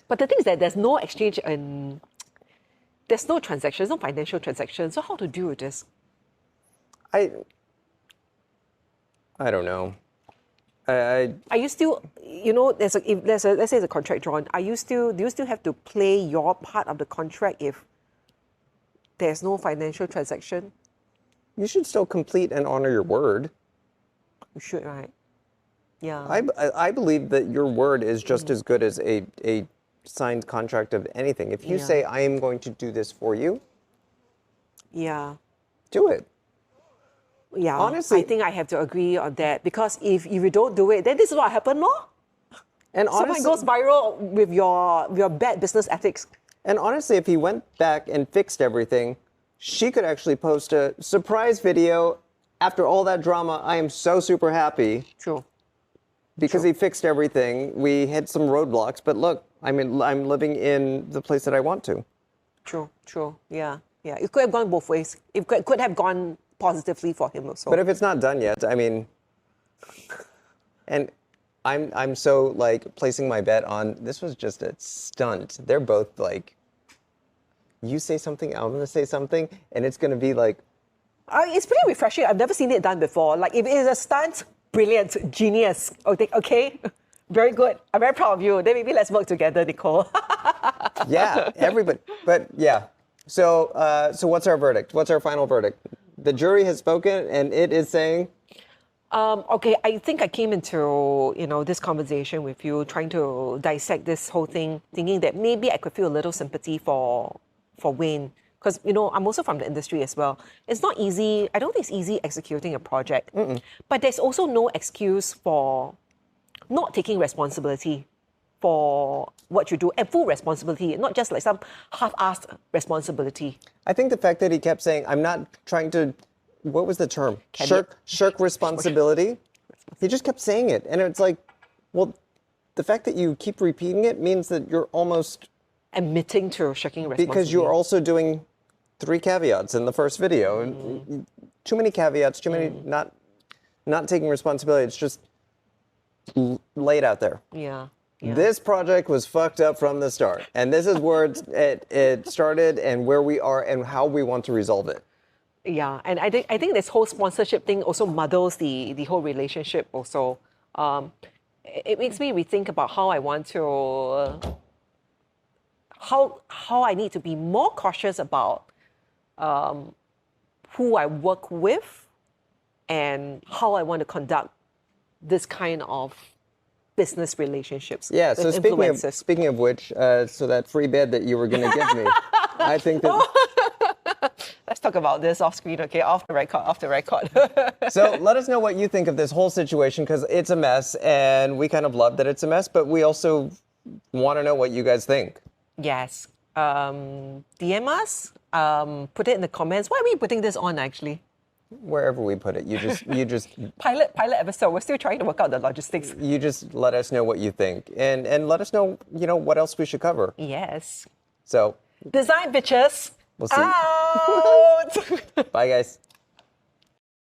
But the thing is that there's no exchange and there's no transactions, no financial transactions. So how to deal with this? I don't know. Are you still, let's say there's a contract drawn. Do you still have to play your part of the contract if there's no financial transaction? You should still complete and honor your word. You should, right? Yeah. I believe that your word is just as good as a signed contract of anything. If you say, I am going to do this for you, do it. Yeah, honestly, I think I have to agree on that because if you don't do it, then this is what happened, no? And honestly, someone goes viral with your bad business ethics. And honestly, if he went back and fixed everything, she could actually post a surprise video. After all that drama, I am so super happy. True. Because he fixed everything. We hit some roadblocks, but look, I'm living in the place that I want to. True. Yeah. It could have gone both ways. It could have gone positively for him also. But if it's not done yet, and I'm so like placing my bet on this was just a stunt. They're both like, you say something, I'm gonna say something, and it's gonna be like. It's pretty refreshing. I've never seen it done before. Like if it is a stunt, brilliant, genius. Okay, very good. I'm very proud of you. Then maybe let's work together, Nicole. Yeah, everybody. But yeah. So what's our verdict? What's our final verdict? The jury has spoken, and it is saying. Okay, I think I came into this conversation with you, trying to dissect this whole thing, thinking that maybe I could feel a little sympathy for Wayne, because I'm also from the industry as well. It's not easy. I don't think it's easy executing a project, but there's also no excuse for not taking responsibility for what you do, and full responsibility, not just like some half-assed responsibility. I think the fact that he kept saying, I'm not trying to, what was the term? Shirk responsibility. He just kept saying it. And it's like, well, the fact that you keep repeating it means that you're almost Admitting to shaking responsibility. because you're also doing 3 caveats in the first video. Too many caveats, too many not taking responsibility. It's just laid out there. Yeah. This project was fucked up from the start, and this is where it started, and where we are, and how we want to resolve it. Yeah, and I think this whole sponsorship thing also muddles the whole relationship. Also, it makes me rethink about how I want to how I need to be more cautious about who I work with and how I want to conduct this kind of business relationships. Yeah. So with influencers. speaking of which, so that free bed that you were going to give me, I think that. Let's talk about this off screen, okay? Off the record. So let us know what you think of this whole situation, because it's a mess, and we kind of love that it's a mess, but we also want to know what you guys think. Yes. DM us. Put it in the comments. Why are we putting this on actually? Wherever we put it, you just Pilot episode. We're still trying to work out the logistics. you just let us know what you think, and let us know what else we should cover. Yes. So Design Betches. we'll see. Out. Bye, guys.